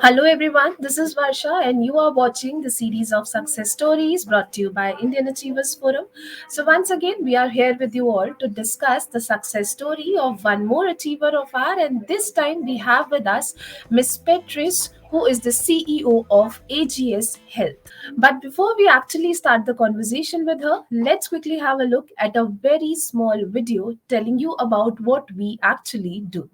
Hello, everyone. This is Varsha, and you are watching the series of success stories brought to you by Indian Achievers Forum. So, once again, we are here with you all to discuss the success story of one more achiever of our, and this time we have with us Miss Petrice, who is the CEO of AGS Health. But before we actually start the conversation with her, let's quickly have a look at a very small video telling you about what we actually do.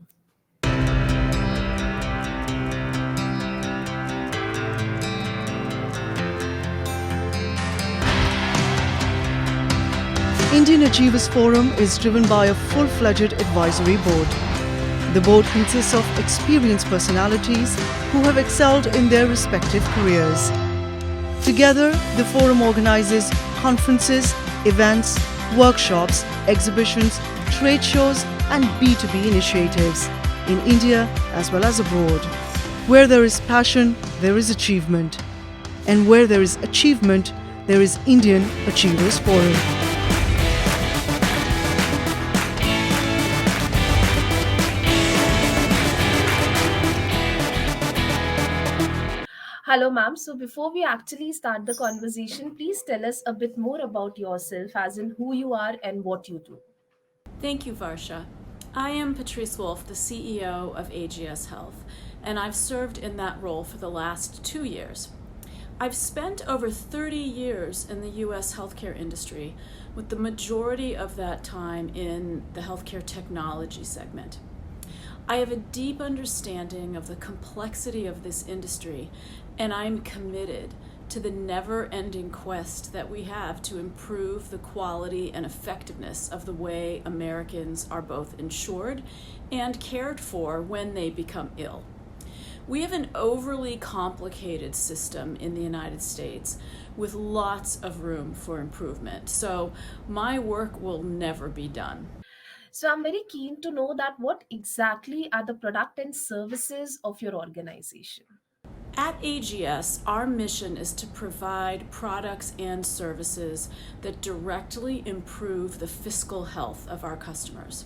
Indian Achievers Forum is driven by a full-fledged advisory board. The board consists of experienced personalities who have excelled in their respective careers. Together, the forum organizes conferences, events, workshops, exhibitions, trade shows, and B2B initiatives in India as well as abroad. Where there is passion, there is achievement. And where there is achievement, there is Indian Achievers Forum. Hello, ma'am. So, before we actually start the conversation, please tell us a bit more about yourself, as in who you are and what you do. Thank you, Varsha. I am Patrice Wolf, the CEO of AGS Health, and I've served in that role for the last 2 years. I've spent over 30 years in the US healthcare industry, with the majority of that time in the healthcare technology segment. I have a deep understanding of the complexity of this industry, and I'm committed to the never-ending quest that we have to improve the quality and effectiveness of the way Americans are both insured and cared for when they become ill. We have an overly complicated system in the United States with lots of room for improvement, so my work will never be done. So, I'm very keen to know that what exactly are the product and services of your organization. At AGS, our mission is to provide products and services that directly improve the fiscal health of our customers.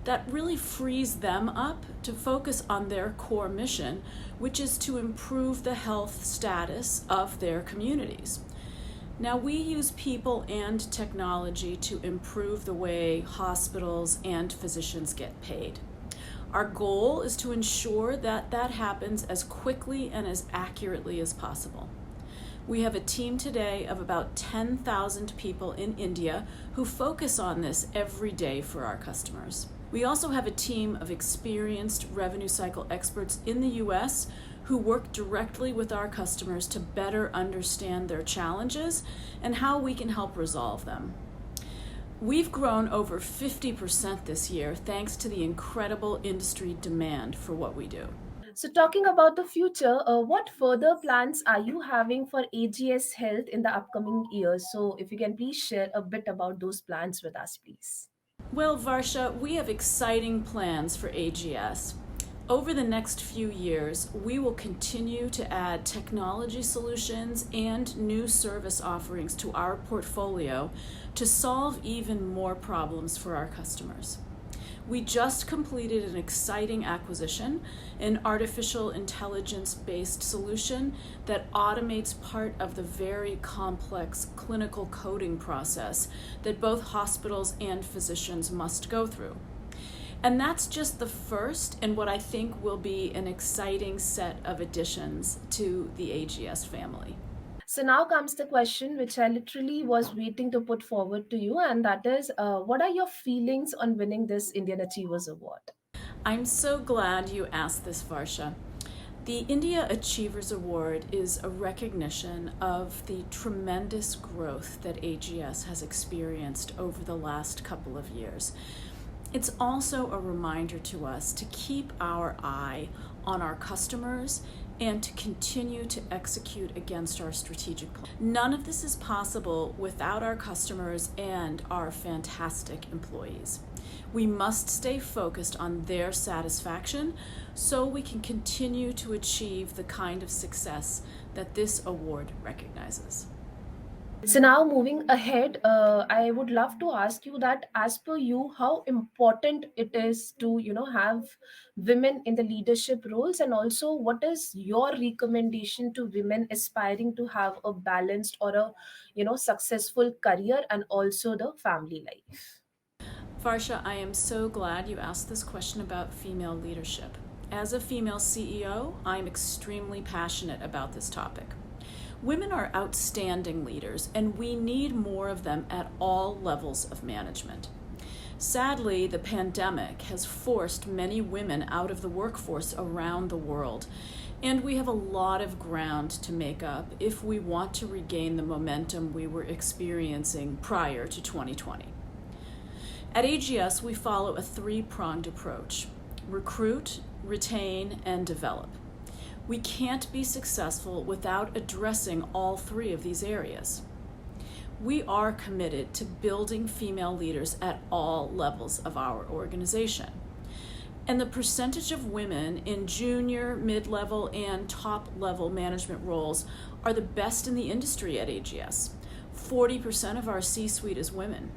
That really frees them up to focus on their core mission, which is to improve the health status of their communities. Now, we use people and technology to improve the way hospitals and physicians get paid. Our goal is to ensure that that happens as quickly and as accurately as possible. We have a team today of about 10,000 people in India who focus on this every day for our customers. We also have a team of experienced revenue cycle experts in the US who work directly with our customers to better understand their challenges and how we can help resolve them. We've grown over 50% this year thanks to the incredible industry demand for what we do. So, talking about the future, what further plans are you having for AGS Health in the upcoming years? So, if you can please share a bit about those plans with us, please. Well, Varsha, we have exciting plans for AGS. Over the next few years, we will continue to add technology solutions and new service offerings to our portfolio to solve even more problems for our customers. We just completed an exciting acquisition, an artificial intelligence-based solution that automates part of the very complex clinical coding process that both hospitals and physicians must go through. And that's just the first and what I think will be an exciting set of additions to the AGS family. So now comes the question which I literally was waiting to put forward to you, and that is, what are your feelings on winning this Indian Achievers Award? I'm so glad you asked this, Varsha. The India Achievers Award is a recognition of the tremendous growth that AGS has experienced over the last couple of years. It's also a reminder to us to keep our eye on our customers and to continue to execute against our strategic plan. None of this is possible without our customers and our fantastic employees. We must stay focused on their satisfaction so we can continue to achieve the kind of success that this award recognizes. So now moving ahead, I would love to ask you that, as per you, how important it is to have women in the leadership roles, and also what is your recommendation to women aspiring to have a balanced or a successful career and also the family life. Varsha, I am so glad you asked this question about female leadership. As a female CEO, I'm extremely passionate about this topic. Women are outstanding leaders, and we need more of them at all levels of management. Sadly, the pandemic has forced many women out of the workforce around the world, and we have a lot of ground to make up if we want to regain the momentum we were experiencing prior to 2020. At AGS, we follow a three-pronged approach: recruit, retain, and develop. We can't be successful without addressing all three of these areas. We are committed to building female leaders at all levels of our organization. And the percentage of women in junior, mid-level, and top-level management roles are the best in the industry at AGS. 40% of our C-suite is women.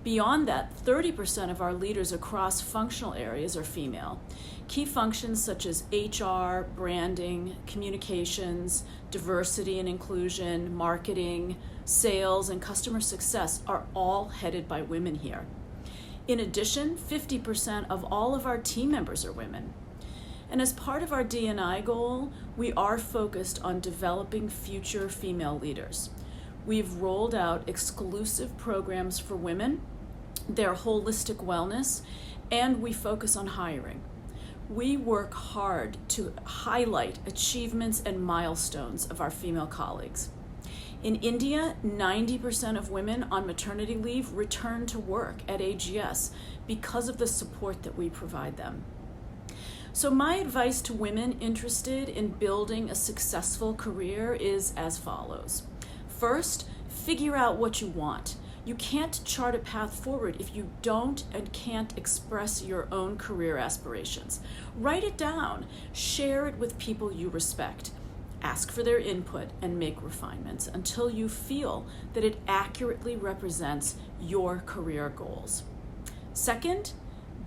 Beyond that, 30% of our leaders across functional areas are female. Key functions such as HR, branding, communications, diversity and inclusion, marketing, sales, and customer success are all headed by women here. In addition, 50% of all of our team members are women. And as part of our D&I goal, we are focused on developing future female leaders. We've rolled out exclusive programs for women, their holistic wellness, and we focus on hiring. We work hard to highlight achievements and milestones of our female colleagues. In India, 90% of women on maternity leave return to work at AGS because of the support that we provide them. So my advice to women interested in building a successful career is as follows. First, figure out what you want. You can't chart a path forward if you don't and can't express your own career aspirations. Write it down. Share it with people you respect. Ask for their input and make refinements until you feel that it accurately represents your career goals. Second,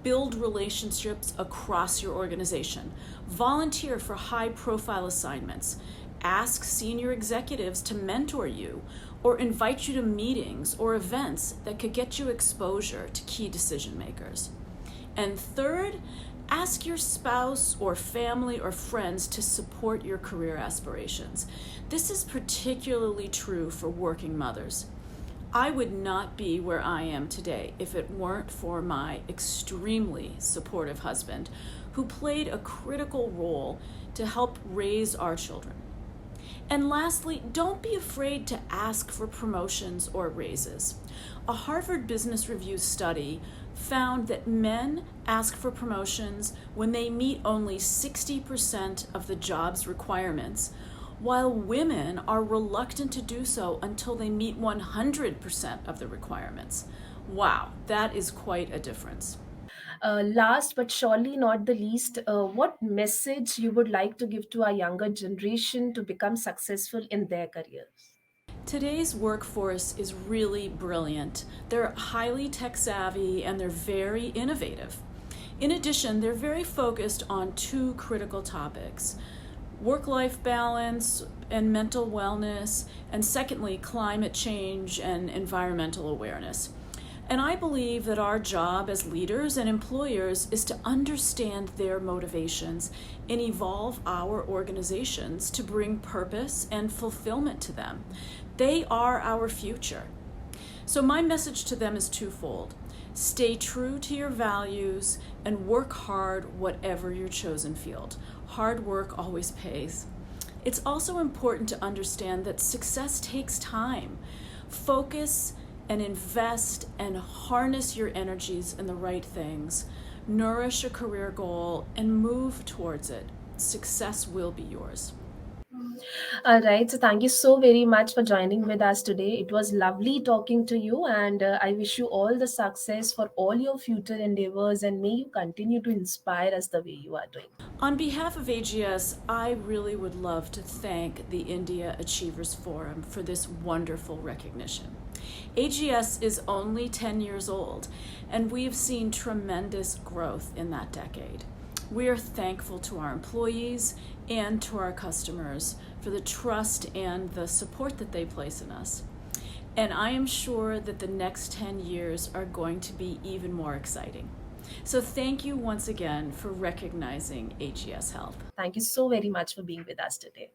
build relationships across your organization. Volunteer for high-profile assignments. Ask senior executives to mentor you or invite you to meetings or events that could get you exposure to key decision makers. And third, ask your spouse or family or friends to support your career aspirations. This is particularly true for working mothers. I would not be where I am today if it weren't for my extremely supportive husband, who played a critical role to help raise our children. And lastly, don't be afraid to ask for promotions or raises. A Harvard Business Review study found that men ask for promotions when they meet only 60% of the job's requirements, while women are reluctant to do so until they meet 100% of the requirements. Wow, that is quite a difference. Last but surely not the least, what message you would like to give to our younger generation to become successful in their careers? Today's workforce is really brilliant. They're highly tech savvy and they're very innovative. In addition, they're very focused on two critical topics: work-life balance and mental wellness, and secondly, climate change and environmental awareness. And I believe that our job as leaders and employers is to understand their motivations and evolve our organizations to bring purpose and fulfillment to them. They are our future. So my message to them is twofold. Stay true to your values and work hard whatever your chosen field. Hard work always pays. It's also important to understand that success takes time. Focus and invest and harness your energies in the right things. Nourish a career goal and move towards it. Success will be yours. All right. So thank you so very much for joining with us today. It was lovely talking to you, and I wish you all the success for all your future endeavors, and may you continue to inspire us the way you are doing. On behalf of AGS, I really would love to thank the India Achievers Forum for this wonderful recognition. AGS is only 10 years old, and we've seen tremendous growth in that decade. We are thankful to our employees and to our customers for the trust and the support that they place in us. And I am sure that the next 10 years are going to be even more exciting. So thank you once again for recognizing AGS Health. Thank you so very much for being with us today.